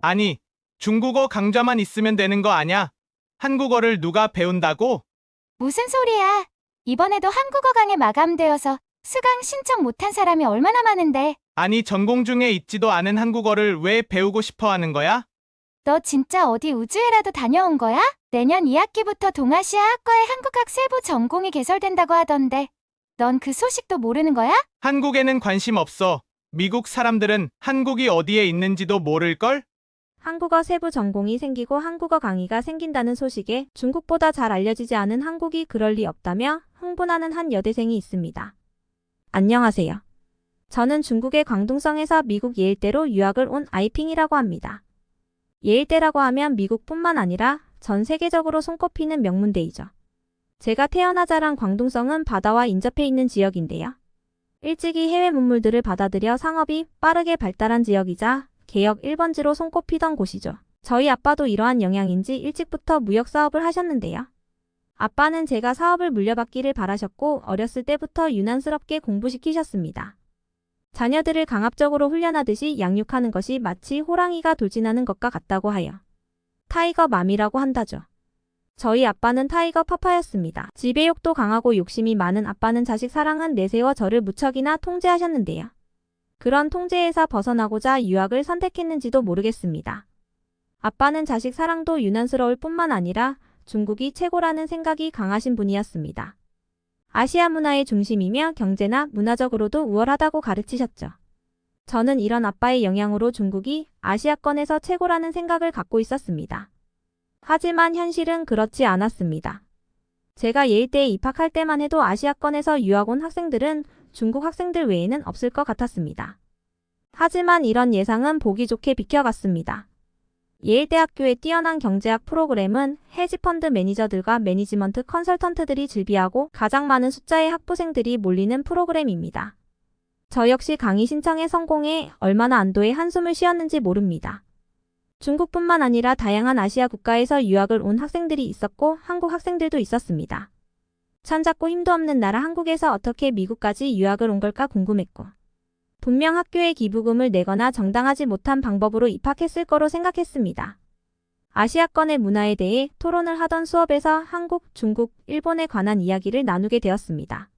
아니, 중국어 강좌만 있으면 되는 거 아냐? 한국어를 누가 배운다고? 무슨 소리야? 이번에도 한국어 강의 마감되어서 수강 신청 못한 사람이 얼마나 많은데. 아니, 전공 중에 있지도 않은 한국어를 왜 배우고 싶어 하는 거야? 너 진짜 어디 우주에라도 다녀온 거야? 내년 2학기부터 동아시아 학과의 한국학 세부 전공이 개설된다고 하던데. 넌 그 소식도 모르는 거야? 한국에는 관심 없어. 미국 사람들은 한국이 어디에 있는지도 모를걸? 한국어 세부 전공이 생기고 한국어 강의가 생긴다는 소식에 중국보다 잘 알려지지 않은 한국이 그럴 리 없다며 흥분하는 한 여대생이 있습니다. 안녕하세요. 저는 중국의 광둥성에서 미국 예일대로 유학을 온 아이핑이라고 합니다. 예일대라고 하면 미국뿐만 아니라 전 세계적으로 손꼽히는 명문대이죠. 제가 태어나 자란 광둥성은 바다와 인접해 있는 지역인데요. 일찍이 해외 문물들을 받아들여 상업이 빠르게 발달한 지역이자 개역 1번지로 손꼽히던 곳이죠. 저희 아빠도 이러한 영향인지 일찍부터 무역 사업을 하셨는데요. 아빠는 제가 사업을 물려받기를 바라셨고 어렸을 때부터 유난스럽게 공부시키셨습니다. 자녀들을 강압적으로 훈련하듯이 양육하는 것이 마치 호랑이가 돌진하는 것과 같다고 하여 타이거 맘이라고 한다죠. 저희 아빠는 타이거 파파였습니다. 지배욕도 강하고 욕심이 많은 아빠는 자식 사랑은 내세워 저를 무척이나 통제하셨는데요. 그런 통제에서 벗어나고자 유학을 선택했는지도 모르겠습니다. 아빠는 자식 사랑도 유난스러울 뿐만 아니라 중국이 최고라는 생각이 강하신 분이었습니다. 아시아 문화의 중심이며 경제나 문화적으로도 우월하다고 가르치셨죠. 저는 이런 아빠의 영향으로 중국이 아시아권에서 최고라는 생각을 갖고 있었습니다. 하지만 현실은 그렇지 않았습니다. 제가 예일대에 입학할 때만 해도 아시아권에서 유학 온 학생들은 중국 학생들 외에는 없을 것 같았습니다. 하지만 이런 예상은 보기 좋게 비켜갔습니다. 예일대학교의 뛰어난 경제학 프로그램은 헤지펀드 매니저들과 매니지먼트 컨설턴트들이 즐비하고 가장 많은 숫자의 학부생들이 몰리는 프로그램입니다. 저 역시 강의 신청에 성공해 얼마나 안도의 한숨을 쉬었는지 모릅니다. 중국뿐만 아니라 다양한 아시아 국가에서 유학을 온 학생들이 있었고 한국 학생들도 있었습니다. 천잡고 힘도 없는 나라 한국에서 어떻게 미국까지 유학을 온 걸까 궁금했고 분명 학교에 기부금을 내거나 정당하지 못한 방법으로 입학했을 거로 생각했습니다. 아시아권의 문화에 대해 토론을 하던 수업에서 한국, 중국, 일본에 관한 이야기를 나누게 되었습니다.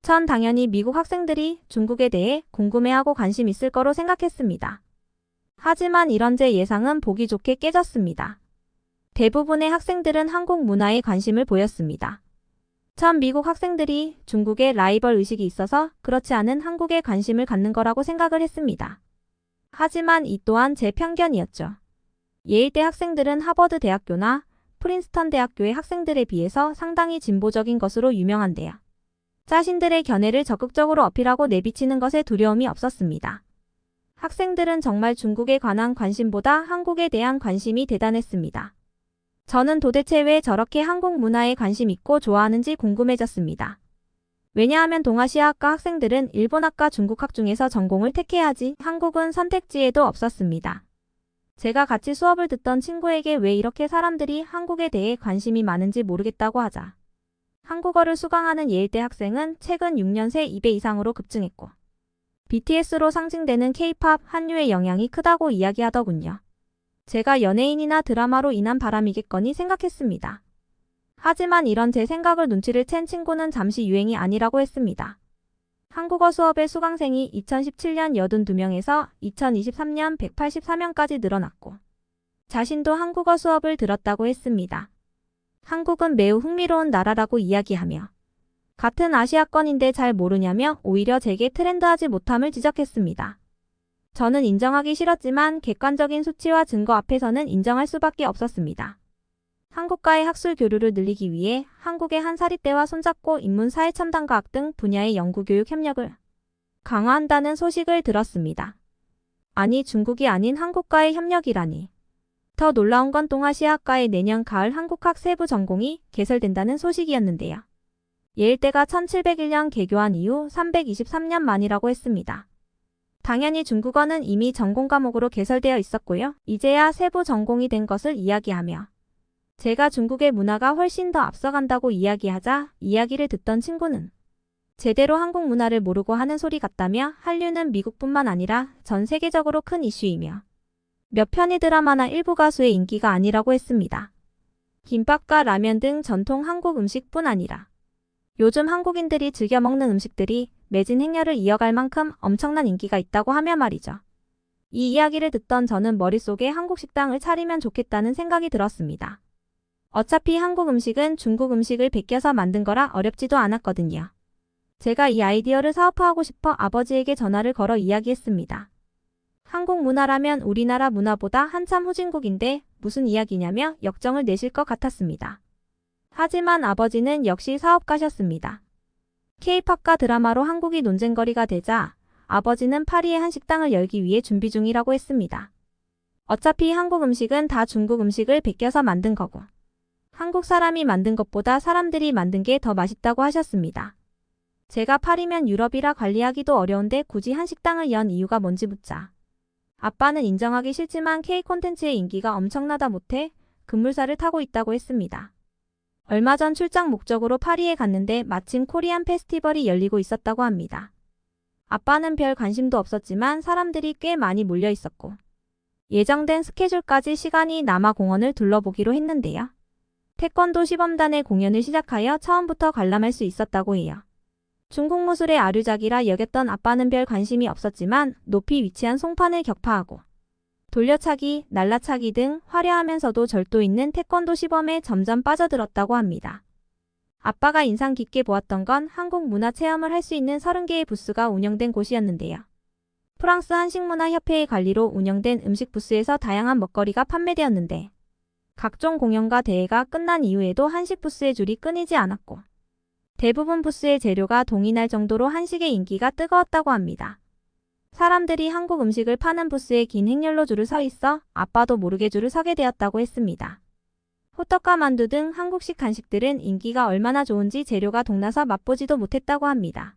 전 당연히 미국 학생들이 중국에 대해 궁금해하고 관심 있을 거로 생각했습니다. 하지만 이런 제 예상은 보기 좋게 깨졌습니다. 대부분의 학생들은 한국 문화에 관심을 보였습니다. 전 미국 학생들이 중국에 라이벌 의식이 있어서 그렇지 않은 한국에 관심을 갖는 거라고 생각을 했습니다. 하지만 이 또한 제 편견이었죠. 예일대 학생들은 하버드 대학교나 프린스턴 대학교의 학생들에 비해서 상당히 진보적인 것으로 유명한데요. 자신들의 견해를 적극적으로 어필하고 내비치는 것에 두려움이 없었습니다. 학생들은 정말 중국에 관한 관심보다 한국에 대한 관심이 대단했습니다. 저는 도대체 왜 저렇게 한국 문화에 관심 있고 좋아하는지 궁금해졌습니다. 왜냐하면 동아시아학과 학생들은 일본학과 중국학 중에서 전공을 택해야지 한국은 선택지에도 없었습니다. 제가 같이 수업을 듣던 친구에게 왜 이렇게 사람들이 한국에 대해 관심이 많은지 모르겠다고 하자 한국어를 수강하는 예일대 학생은 최근 6년 새 2배 이상으로 급증했고 BTS로 상징되는 K-팝, 한류의 영향이 크다고 이야기하더군요. 제가 연예인이나 드라마로 인한 바람이겠거니 생각했습니다. 하지만 이런 제 생각을 눈치를 챈 친구는 잠시 유행이 아니라고 했습니다. 한국어 수업의 수강생이 2017년 82명에서 2023년 184명까지 늘어났고 자신도 한국어 수업을 들었다고 했습니다. 한국은 매우 흥미로운 나라라고 이야기하며 같은 아시아권인데 잘 모르냐며 오히려 제게 트렌드하지 못함을 지적했습니다. 저는 인정하기 싫었지만 객관적인 수치와 증거 앞에서는 인정할 수밖에 없었습니다. 한국과의 학술 교류를 늘리기 위해 한국의 한 사립대와 손잡고 인문사회첨단과학 등 분야의 연구교육 협력을 강화한다는 소식을 들었습니다. 아니 중국이 아닌 한국과의 협력이라니. 더 놀라운 건 동아시아학과의 내년 가을 한국학 세부 전공이 개설된다는 소식이었는데요. 예일대가 1701년 개교한 이후 323년 만이라고 했습니다. 당연히 중국어는 이미 전공 과목으로 개설되어 있었고요. 이제야 세부 전공이 된 것을 이야기하며 제가 중국의 문화가 훨씬 더 앞서간다고 이야기하자 이야기를 듣던 친구는 제대로 한국 문화를 모르고 하는 소리 같다며 한류는 미국뿐만 아니라 전 세계적으로 큰 이슈이며 몇 편의 드라마나 일부 가수의 인기가 아니라고 했습니다. 김밥과 라면 등 전통 한국 음식뿐 아니라 요즘 한국인들이 즐겨 먹는 음식들이 매진 행렬을 이어갈 만큼 엄청난 인기가 있다고 하며 말이죠. 이 이야기를 듣던 저는 머릿속에 한국 식당을 차리면 좋겠다는 생각이 들었습니다. 어차피 한국 음식은 중국 음식을 베껴서 만든 거라 어렵지도 않았거든요. 제가 이 아이디어를 사업화하고 싶어 아버지에게 전화를 걸어 이야기했습니다. 한국 문화라면 우리나라 문화보다 한참 후진국인데 무슨 이야기냐며 역정을 내실 것 같았습니다. 하지만 아버지는 역시 사업가셨습니다. K-팝과 드라마로 한국이 논쟁거리가 되자 아버지는 파리에 한 식당을 열기 위해 준비 중이라고 했습니다. 어차피 한국 음식은 다 중국 음식을 베껴서 만든 거고 한국 사람이 만든 것보다 사람들이 만든 게 더 맛있다고 하셨습니다. 제가 파리면 유럽이라 관리하기도 어려운데 굳이 한 식당을 연 이유가 뭔지 묻자 아빠는 인정하기 싫지만 K 콘텐츠의 인기가 엄청나다 못해 급물살을 타고 있다고 했습니다. 얼마 전 출장 목적으로 파리에 갔는데 마침 코리안 페스티벌이 열리고 있었다고 합니다. 아빠는 별 관심도 없었지만 사람들이 꽤 많이 몰려 있었고 예정된 스케줄까지 시간이 남아 공원을 둘러보기로 했는데요. 태권도 시범단의 공연을 시작하여 처음부터 관람할 수 있었다고 해요. 중국 무술의 아류작이라 여겼던 아빠는 별 관심이 없었지만 높이 위치한 송판을 격파하고 돌려차기, 날라차기 등 화려하면서도 절도 있는 태권도 시범에 점점 빠져들었다고 합니다. 아빠가 인상 깊게 보았던 건 한국 문화 체험을 할 수 있는 30개의 부스가 운영된 곳이었는데요. 프랑스 한식문화협회의 관리로 운영된 음식 부스에서 다양한 먹거리가 판매되었는데 각종 공연과 대회가 끝난 이후에도 한식 부스의 줄이 끊이지 않았고 대부분 부스의 재료가 동일할 정도로 한식의 인기가 뜨거웠다고 합니다. 사람들이 한국 음식을 파는 부스에 긴 행렬로 줄을 서 있어 아빠도 모르게 줄을 서게 되었다고 했습니다. 호떡과 만두 등 한국식 간식들은 인기가 얼마나 좋은지 재료가 동나서 맛보지도 못했다고 합니다.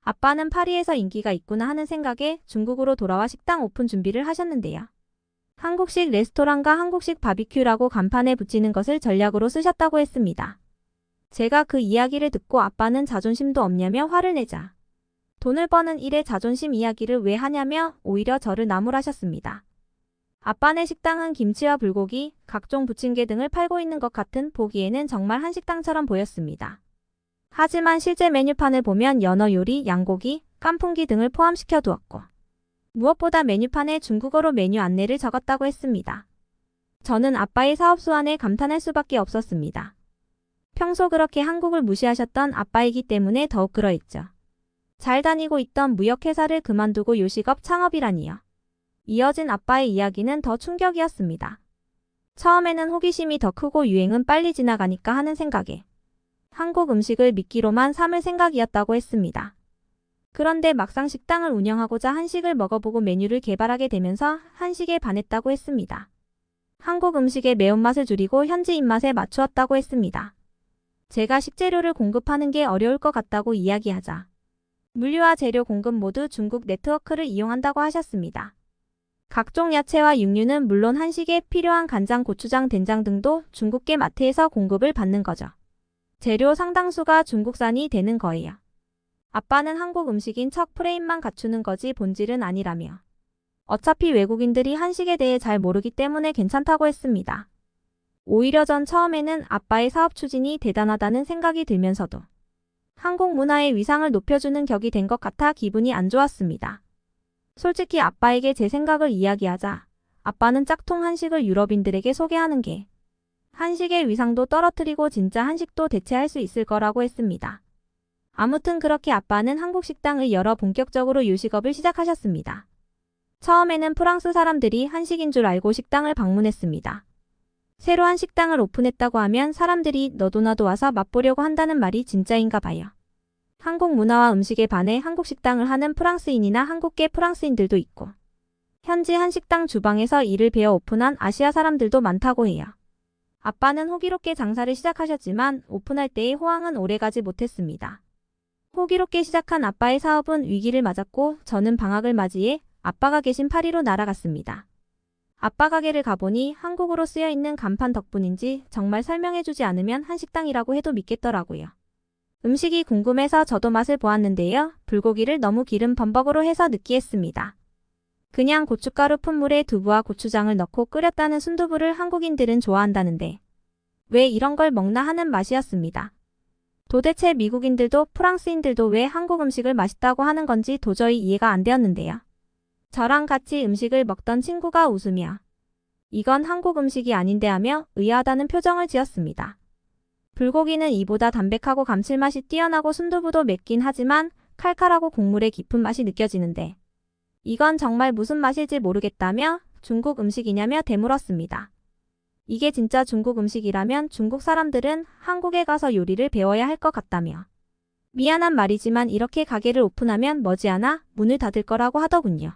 아빠는 파리에서 인기가 있구나 하는 생각에 중국으로 돌아와 식당 오픈 준비를 하셨는데요. 한국식 레스토랑과 한국식 바비큐라고 간판에 붙이는 것을 전략으로 쓰셨다고 했습니다. 제가 그 이야기를 듣고 아빠는 자존심도 없냐며 화를 내자 돈을 버는 일에 자존심 이야기를 왜 하냐며 오히려 저를 나무라셨습니다. 아빠네 식당은 김치와 불고기, 각종 부침개 등을 팔고 있는 것 같은 보기에는 정말 한식당처럼 보였습니다. 하지만 실제 메뉴판을 보면 연어 요리, 양고기, 깐풍기 등을 포함시켜 두었고 무엇보다 메뉴판에 중국어로 메뉴 안내를 적었다고 했습니다. 저는 아빠의 사업 수완에 감탄할 수밖에 없었습니다. 평소 그렇게 한국을 무시하셨던 아빠이기 때문에 더욱 그러했죠. 잘 다니고 있던 무역회사를 그만두고 요식업 창업이라니요. 이어진 아빠의 이야기는 더 충격이었습니다. 처음에는 호기심이 더 크고 유행은 빨리 지나가니까 하는 생각에 한국 음식을 믿기로만 삼을 생각이었다고 했습니다. 그런데 막상 식당을 운영하고자 한식을 먹어보고 메뉴를 개발하게 되면서 한식에 반했다고 했습니다. 한국 음식의 매운맛을 줄이고 현지 입맛에 맞추었다고 했습니다. 제가 식재료를 공급하는 게 어려울 것 같다고 이야기하자 물류와 재료 공급 모두 중국 네트워크를 이용한다고 하셨습니다. 각종 야채와 육류는 물론 한식에 필요한 간장, 고추장, 된장 등도 중국계 마트에서 공급을 받는 거죠. 재료 상당수가 중국산이 되는 거예요. 아빠는 한국 음식인 척 프레임만 갖추는 거지 본질은 아니라며 어차피 외국인들이 한식에 대해 잘 모르기 때문에 괜찮다고 했습니다. 오히려 전 처음에는 아빠의 사업 추진이 대단하다는 생각이 들면서도 한국 문화의 위상을 높여주는 격이 된 것 같아 기분이 안 좋았습니다. 솔직히 아빠에게 제 생각을 이야기하자 아빠는 짝퉁 한식을 유럽인들에게 소개하는 게 한식의 위상도 떨어뜨리고 진짜 한식도 대체할 수 있을 거라고 했습니다. 아무튼 그렇게 아빠는 한국 식당을 열어 본격적으로 요식업을 시작하셨습니다. 처음에는 프랑스 사람들이 한식인 줄 알고 식당을 방문했습니다. 새로 한 식당을 오픈했다고 하면 사람들이 너도 나도 와서 맛보려고 한다는 말이 진짜인가 봐요. 한국 문화와 음식에 반해 한국 식당을 하는 프랑스인이나 한국계 프랑스인들도 있고 현지 한식당 주방에서 일을 배워 오픈한 아시아 사람들도 많다고 해요. 아빠는 호기롭게 장사를 시작하셨지만 오픈할 때의 호황은 오래가지 못했습니다. 호기롭게 시작한 아빠의 사업은 위기를 맞았고 저는 방학을 맞이해 아빠가 계신 파리로 날아갔습니다. 아빠 가게를 가보니 한국어로 쓰여있는 간판 덕분인지 정말 설명해주지 않으면 한식당이라고 해도 믿겠더라고요. 음식이 궁금해서 저도 맛을 보았는데요. 불고기를 너무 기름 범벅으로 해서 느끼했습니다. 그냥 고춧가루 푼물에 두부와 고추장을 넣고 끓였다는 순두부를 한국인들은 좋아한다는데 왜 이런 걸 먹나 하는 맛이었습니다. 도대체 미국인들도 프랑스인들도 왜 한국 음식을 맛있다고 하는 건지 도저히 이해가 안 되었는데요. 저랑 같이 음식을 먹던 친구가 웃으며 이건 한국 음식이 아닌데 하며 의아하다는 표정을 지었습니다. 불고기는 이보다 담백하고 감칠맛이 뛰어나고 순두부도 맵긴 하지만 칼칼하고 국물의 깊은 맛이 느껴지는데 이건 정말 무슨 맛일지 모르겠다며 중국 음식이냐며 되물었습니다. 이게 진짜 중국 음식이라면 중국 사람들은 한국에 가서 요리를 배워야 할 것 같다며 미안한 말이지만 이렇게 가게를 오픈하면 머지않아 문을 닫을 거라고 하더군요.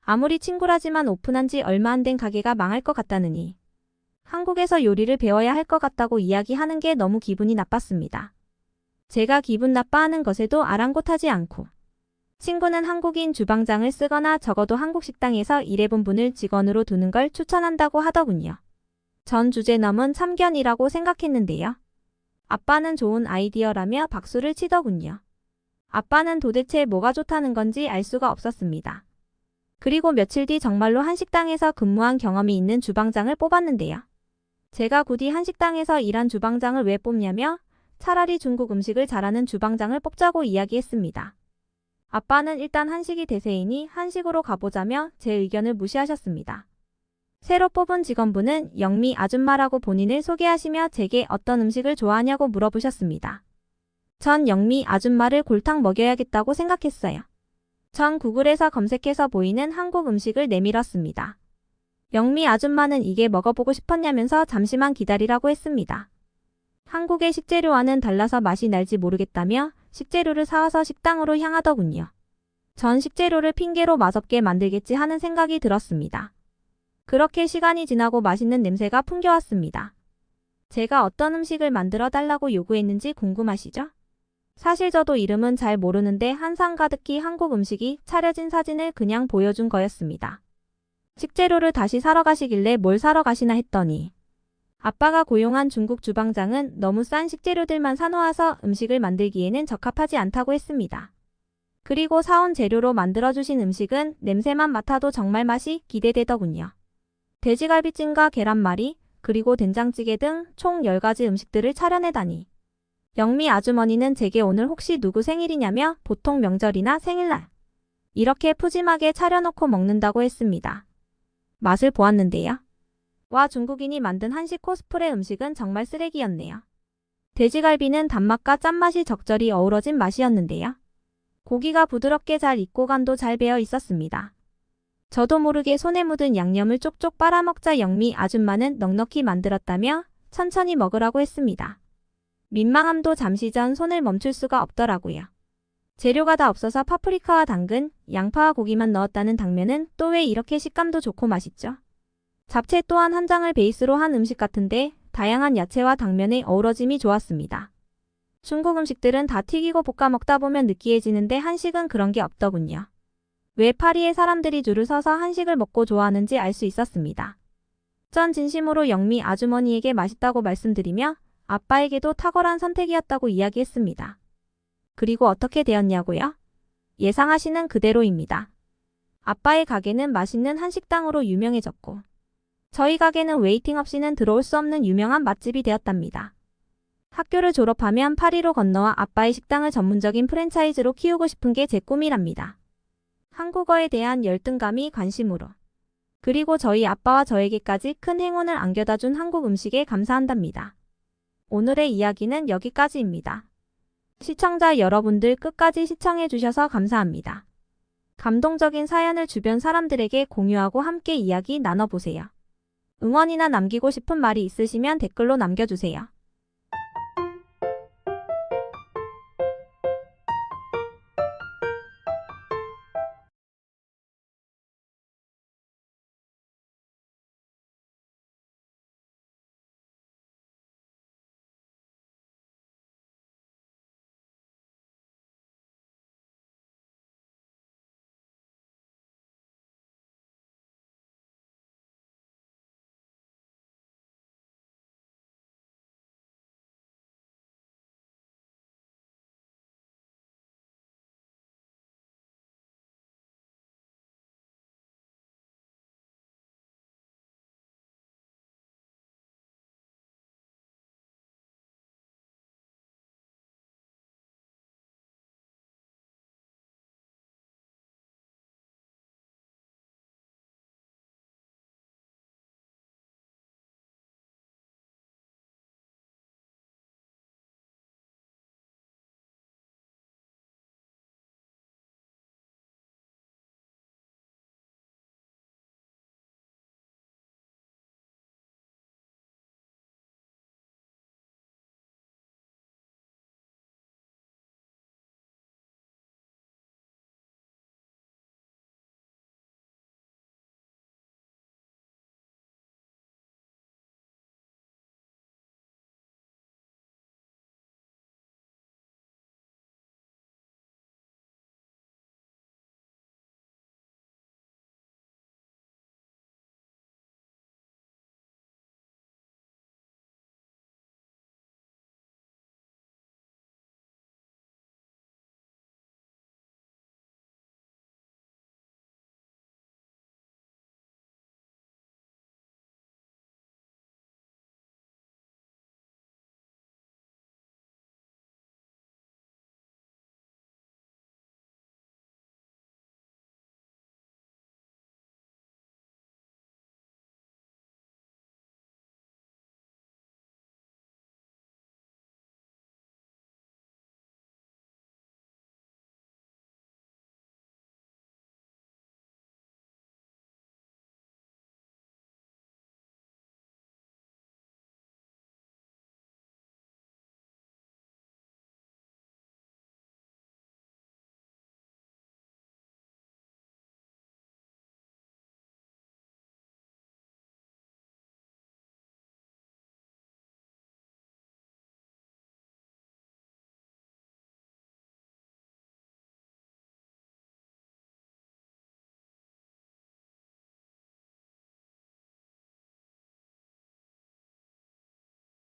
아무리 친구라지만 오픈한 지 얼마 안 된 가게가 망할 것 같다느니 한국에서 요리를 배워야 할 것 같다고 이야기하는 게 너무 기분이 나빴습니다. 제가 기분 나빠하는 것에도 아랑곳하지 않고 친구는 한국인 주방장을 쓰거나 적어도 한국 식당에서 일해본 분을 직원으로 두는 걸 추천한다고 하더군요. 전 주제 넘은 참견이라고 생각했는데요. 아빠는 좋은 아이디어라며 박수를 치더군요. 아빠는 도대체 뭐가 좋다는 건지 알 수가 없었습니다. 그리고 며칠 뒤 정말로 한식당에서 근무한 경험이 있는 주방장을 뽑았는데요. 제가 굳이 한식당에서 일한 주방장을 왜 뽑냐며 차라리 중국 음식을 잘하는 주방장을 뽑자고 이야기했습니다. 아빠는 일단 한식이 대세이니 한식으로 가보자며 제 의견을 무시하셨습니다. 새로 뽑은 직원분은 영미 아줌마라고 본인을 소개하시며 제게 어떤 음식을 좋아하냐고 물어보셨습니다. 전 영미 아줌마를 골탕 먹여야겠다고 생각했어요. 전 구글에서 검색해서 보이는 한국 음식을 내밀었습니다. 영미 아줌마는 이게 먹어보고 싶었냐면서 잠시만 기다리라고 했습니다. 한국의 식재료와는 달라서 맛이 날지 모르겠다며 식재료를 사와서 식당으로 향하더군요. 전 식재료를 핑계로 맛없게 만들겠지 하는 생각이 들었습니다. 그렇게 시간이 지나고 맛있는 냄새가 풍겨왔습니다. 제가 어떤 음식을 만들어 달라고 요구했는지 궁금하시죠? 사실 저도 이름은 잘 모르는데 한상 가득히 한국 음식이 차려진 사진을 그냥 보여준 거였습니다. 식재료를 다시 사러 가시길래 뭘 사러 가시나 했더니 아빠가 고용한 중국 주방장은 너무 싼 식재료들만 사놓아서 음식을 만들기에는 적합하지 않다고 했습니다. 그리고 사온 재료로 만들어주신 음식은 냄새만 맡아도 정말 맛이 기대되더군요. 돼지갈비찜과 계란말이, 그리고 된장찌개 등 총 10가지 음식들을 차려내다니. 영미 아주머니는 제게 오늘 혹시 누구 생일이냐며 보통 명절이나 생일날 이렇게 푸짐하게 차려놓고 먹는다고 했습니다. 맛을 보았는데요. 와, 중국인이 만든 한식 코스프레 음식은 정말 쓰레기였네요. 돼지갈비는 단맛과 짠맛이 적절히 어우러진 맛이었는데요. 고기가 부드럽게 잘 익고 간도 잘 배어 있었습니다. 저도 모르게 손에 묻은 양념을 쪽쪽 빨아먹자 영미 아줌마는 넉넉히 만들었다며 천천히 먹으라고 했습니다. 민망함도 잠시 전 손을 멈출 수가 없더라고요. 재료가 다 없어서 파프리카와 당근, 양파와 고기만 넣었다는 당면은 또 왜 이렇게 식감도 좋고 맛있죠? 잡채 또한 한 장을 베이스로 한 음식 같은데 다양한 야채와 당면의 어우러짐이 좋았습니다. 중국 음식들은 다 튀기고 볶아 먹다 보면 느끼해지는데 한식은 그런 게 없더군요. 왜 파리의 사람들이 줄을 서서 한식을 먹고 좋아하는지 알 수 있었습니다. 전 진심으로 영미 아주머니에게 맛있다고 말씀드리며 아빠에게도 탁월한 선택이었다고 이야기했습니다. 그리고 어떻게 되었냐고요? 예상하시는 그대로입니다. 아빠의 가게는 맛있는 한식당으로 유명해졌고 저희 가게는 웨이팅 없이는 들어올 수 없는 유명한 맛집이 되었답니다. 학교를 졸업하면 파리로 건너와 아빠의 식당을 전문적인 프랜차이즈로 키우고 싶은 게 제 꿈이랍니다. 한국어에 대한 열등감이 관심으로. 그리고 저희 아빠와 저에게까지 큰 행운을 안겨다 준 한국 음식에 감사한답니다. 오늘의 이야기는 여기까지입니다. 시청자 여러분들 끝까지 시청해 주셔서 감사합니다. 감동적인 사연을 주변 사람들에게 공유하고 함께 이야기 나눠보세요. 응원이나 남기고 싶은 말이 있으시면 댓글로 남겨주세요.